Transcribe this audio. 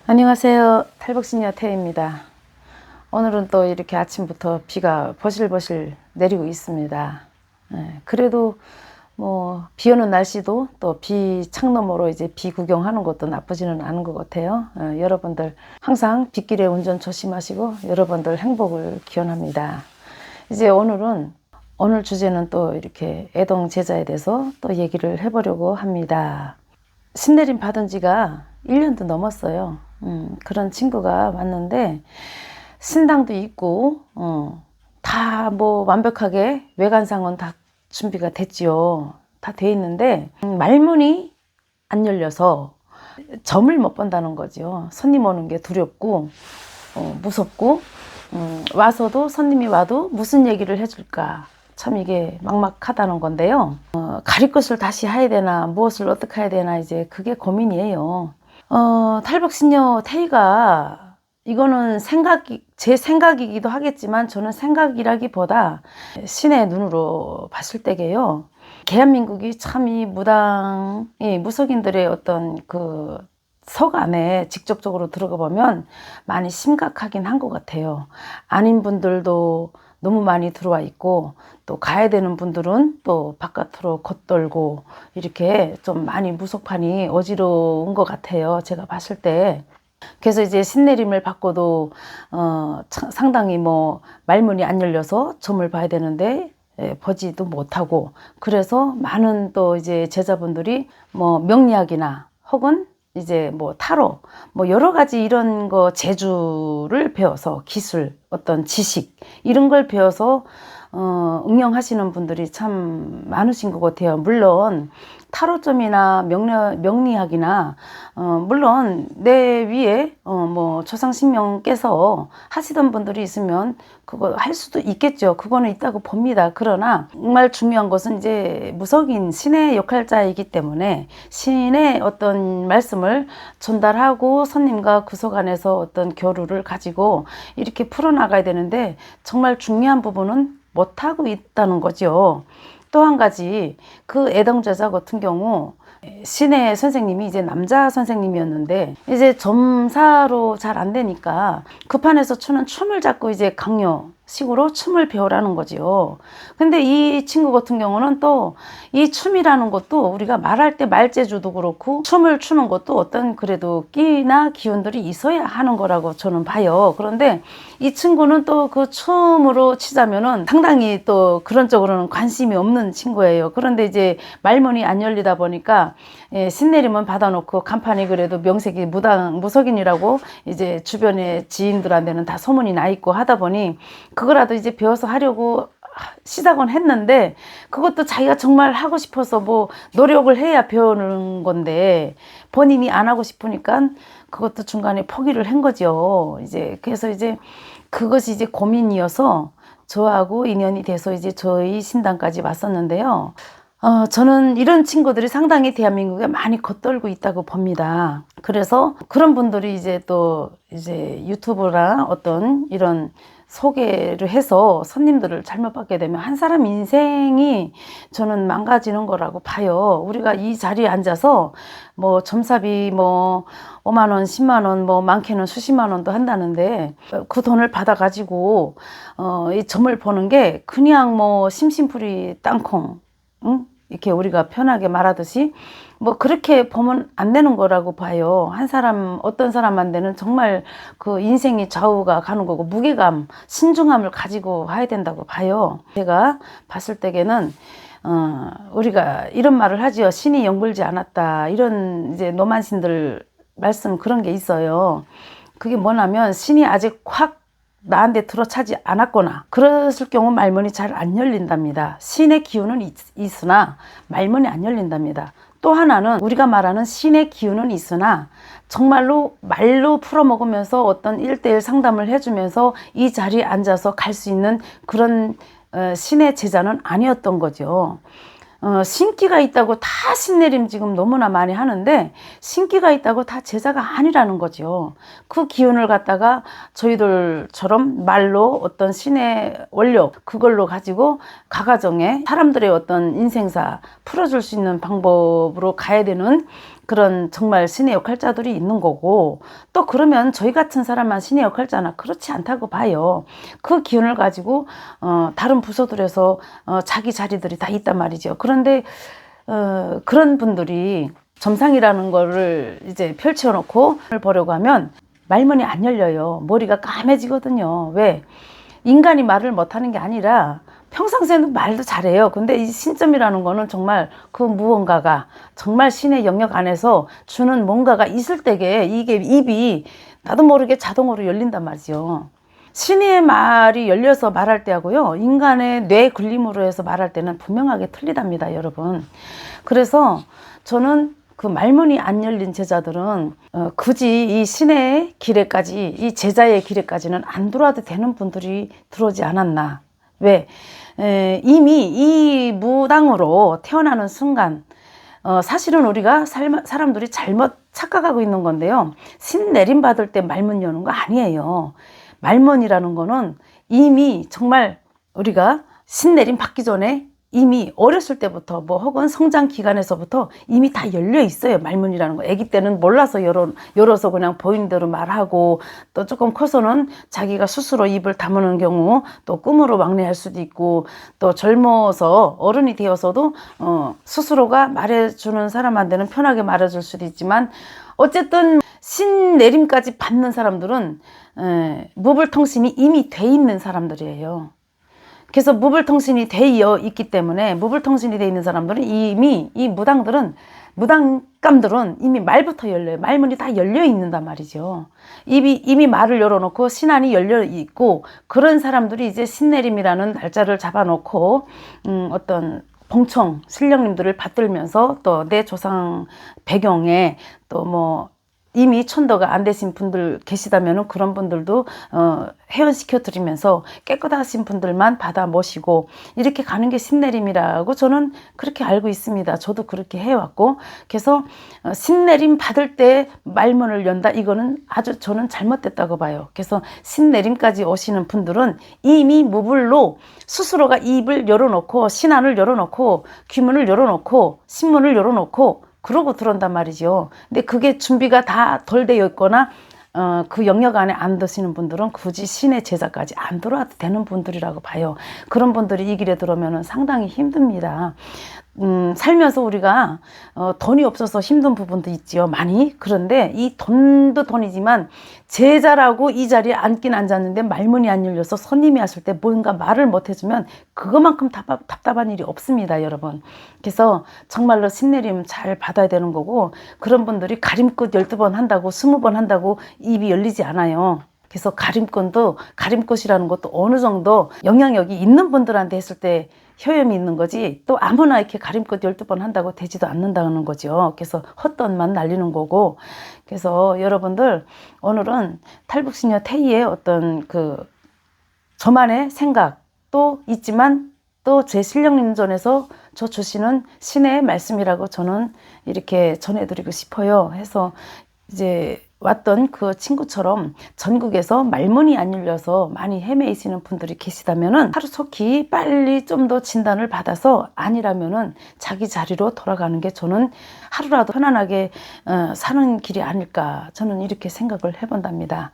안녕하세요. 탈북신녀 태입니다. 오늘은 또 이렇게 아침부터 비가 버실버실 내리고 있습니다. 그래도 비 오는 날씨도 또 비 창너머로 이제 비 구경하는 것도 나쁘지는 않은 것 같아요. 여러분들 항상 빗길에 운전 조심하시고 여러분들 행복을 기원합니다. 이제 오늘 주제는 또 이렇게 애동 제자에 대해서 또 얘기를 해보려고 합니다. 신내림 받은 지가 1년도 넘었어요. 그런 친구가 왔는데 신당도 있고 다 완벽하게 외관상은 다 준비가 됐지요. 다 돼 있는데 말문이 안 열려서 점을 못 본다는 거죠. 손님 오는 게 두렵고 무섭고 와서도 손님이 와도 무슨 얘기를 해줄까, 참 이게 막막하다는 건데요. 가릴 것을 다시 해야 되나 무엇을 어떻게 해야 되나 이제 그게 고민이에요. 탈북신녀 태희가 이거는 제 생각이기도 하겠지만 저는 생각이라기보다 신의 눈으로 봤을 때게요. 대한민국이 참 이 무속인들의 어떤 그 석 안에 직접적으로 들어가 보면 많이 심각하긴 한 것 같아요. 아닌 분들도 너무 많이 들어와 있고 또 가야 되는 분들은 또 바깥으로 겉돌고 이렇게 좀 많이 무속판이 어지러운 것 같아요. 제가 봤을 때. 그래서 이제 신내림을 받고도 상당히 말문이 안 열려서 점을 봐야 되는데 보지도 못하고, 그래서 많은 또 이제 제자분들이 명리학이나 혹은 이제 타로 여러 가지 이런 거 재주를 배워서 기술, 어떤 지식 이런 걸 배워서 응용하시는 분들이 참 많으신 것 같아요. 물론 타로점이나 명리학이나 물론 내 위에 조상신명께서 하시던 분들이 있으면 그거 할 수도 있겠죠. 그거는 있다고 봅니다. 그러나 정말 중요한 것은 이제 무속인 신의 역할자이기 때문에 신의 어떤 말씀을 전달하고 손님과 구속 안에서 어떤 교류를 가지고 이렇게 풀어나가야 되는데 정말 중요한 부분은 못하고 있다는 거죠. 또 한 가지, 그 애동제자 같은 경우 신의 선생님이 이제 남자 선생님이었는데 이제 점사로 잘 안 되니까 급한에서 추는 춤을 잡고 이제 강요식으로 춤을 배우라는 거지요. 근데 이 친구 같은 경우는 또 이 춤이라는 것도 우리가 말할 때 말재주도 그렇고 춤을 추는 것도 어떤 그래도 끼나 기운들이 있어야 하는 거라고 저는 봐요. 그런데 이 친구는 또 그 춤으로 치자면은 상당히 또 그런 쪽으로는 관심이 없는 친구예요. 그런데 이제 말문이 안 열리다 보니까 신내림은 받아놓고 간판이 그래도 명색이 무속인이라고 이제 주변의 지인들한테는 다 소문이 나 있고 하다 보니 그거라도 이제 배워서 하려고 시작은 했는데 그것도 자기가 정말 하고 싶어서 노력을 해야 배우는 건데 본인이 안 하고 싶으니까 그것도 중간에 포기를 한 거죠. 그래서 이제 그것이 이제 고민이어서 저하고 인연이 돼서 이제 저희 신당까지 왔었는데요. 저는 이런 친구들이 상당히 대한민국에 많이 겉돌고 있다고 봅니다. 그래서 그런 분들이 이제 또 이제 유튜브나 어떤 이런 소개를 해서 손님들을 잘못 받게 되면 한 사람 인생이 저는 망가지는 거라고 봐요. 우리가 이 자리에 앉아서 점사비 5만 원, 10만 원, 많게는 수십만 원도 한다는데 그 돈을 받아 가지고 이 점을 보는 게 그냥 심심풀이 땅콩, 응? 이렇게 우리가 편하게 말하듯이 그렇게 보면 안 되는 거라고 봐요. 어떤 사람한테는 정말 그 인생이 좌우가 가는 거고 무게감, 신중함을 가지고 와야 된다고 봐요. 제가 봤을 때에는 우리가 이런 말을 하지요. 신이 영불지 않았다. 이런 이제 노만신들 말씀 그런 게 있어요. 그게 뭐냐면 신이 아직 확 나한테 들어차지 않았거나 그랬을 경우 말문이 잘 안 열린답니다. 신의 기운은 있으나 말문이 안 열린답니다. 또 하나는 우리가 말하는 신의 기운은 있으나 정말로 말로 풀어먹으면서 어떤 1:1 상담을 해주면서 이 자리에 앉아서 갈 수 있는 그런 신의 제자는 아니었던 거죠. 신기가 있다고 다 신내림 지금 너무나 많이 하는데 신기가 있다고 다 제자가 아니라는 거죠. 그 기운을 갖다가 저희들처럼 말로 어떤 신의 원력 그걸로 가지고 가가정에 사람들의 어떤 인생사 풀어줄 수 있는 방법으로 가야 되는 그런 정말 신의 역할자들이 있는 거고, 또 그러면 저희 같은 사람만 신의 역할자나 그렇지 않다고 봐요. 그 기운을 가지고 다른 부서들에서 자기 자리들이 다 있단 말이죠. 그런데 그런 분들이 점상이라는 거를 이제 펼쳐놓고 보려고 하면 말문이 안 열려요. 머리가 까매지거든요. 왜? 인간이 말을 못하는 게 아니라 평상시에는 말도 잘해요. 근데 이 신점이라는 거는 정말 그 무언가가 정말 신의 영역 안에서 주는 뭔가가 있을 때게 이게 입이 나도 모르게 자동으로 열린단 말이죠. 신의 말이 열려서 말할 때하고요, 인간의 뇌 굴림으로 해서 말할 때는 분명하게 틀리답니다, 여러분. 그래서 저는 그 말문이 안 열린 제자들은 굳이 이 신의 길에까지, 이 제자의 길에까지는 안 들어와도 되는 분들이 들어오지 않았나. 왜? 이미 이 무당으로 태어나는 순간 사실은 우리가 사람들이 잘못 착각하고 있는 건데요, 신 내림 받을 때 말문 여는 거 아니에요. 말문이라는 거는 이미 정말 우리가 신 내림 받기 전에 이미 어렸을 때부터 뭐 혹은 성장 기간에서부터 이미 다 열려 있어요. 말문이라는 거. 아기 때는 몰라서 열어서 그냥 보이는 대로 말하고, 또 조금 커서는 자기가 스스로 입을 다무는 경우, 또 꿈으로 막내할 수도 있고, 또 젊어서 어른이 되어서도 스스로가 말해주는 사람한테는 편하게 말해줄 수도 있지만, 어쨌든 신 내림까지 받는 사람들은 무불통신이 이미 돼 있는 사람들이에요. 그래서 무불통신이 되어 있기 때문에, 무불통신이 되어 있는 사람들은 이미, 이 무당감들은 이미 말부터 열려요. 말문이 다 열려 있는단 말이죠. 이미 말을 열어놓고 신안이 열려 있고, 그런 사람들이 이제 신내림이라는 날짜를 잡아놓고 어떤 봉청 신령님들을 받들면서, 또 내 조상 배경에 또 뭐 이미 천도가 안 되신 분들 계시다면 그런 분들도 회원시켜 드리면서 깨끗하신 분들만 받아 모시고 이렇게 가는 게 신내림이라고 저는 그렇게 알고 있습니다. 저도 그렇게 해왔고, 그래서 신내림 받을 때 말문을 연다, 이거는 아주 저는 잘못됐다고 봐요. 그래서 신내림까지 오시는 분들은 이미 무불로 스스로가 입을 열어놓고, 신안을 열어놓고, 귀문을 열어놓고, 신문을 열어놓고 그러고 들어온단 말이죠. 근데 그게 준비가 다 덜 되어 있거나 그 영역 안에 안 드시는 분들은 굳이 신의 제자까지 안 들어와도 되는 분들이라고 봐요. 그런 분들이 이 길에 들어오면 상당히 힘듭니다. 살면서 우리가 돈이 없어서 힘든 부분도 있지요, 많이. 그런데 이 돈도 돈이지만 제자라고 이 자리에 앉긴 앉았는데 말문이 안 열려서 손님이 왔을 때 뭔가 말을 못 해주면 그것만큼 답답한 일이 없습니다, 여러분. 그래서 정말로 신내림 잘 받아야 되는 거고, 그런 분들이 가림끝 12번 한다고 20번 한다고 입이 열리지 않아요. 그래서 가림꽃이라는 것도 어느 정도 영향력이 있는 분들한테 했을 때 효염이 있는 거지, 또 아무나 이렇게 가림꽃 12번 한다고 되지도 않는다는 거죠. 그래서 헛돈만 날리는 거고. 그래서 여러분들, 오늘은 탈북신녀 태희의 어떤 저만의 생각도 있지만, 또 제 신령님전에서 저 주시는 신의 말씀이라고 저는 이렇게 전해드리고 싶어요. 해서 이제 왔던 그 친구처럼 전국에서 말문이 안 열려서 많이 헤매이시는 분들이 계시다면은 하루속히 빨리 좀 더 진단을 받아서, 아니라면은 자기 자리로 돌아가는 게 저는 하루라도 편안하게 사는 길이 아닐까, 저는 이렇게 생각을 해본답니다.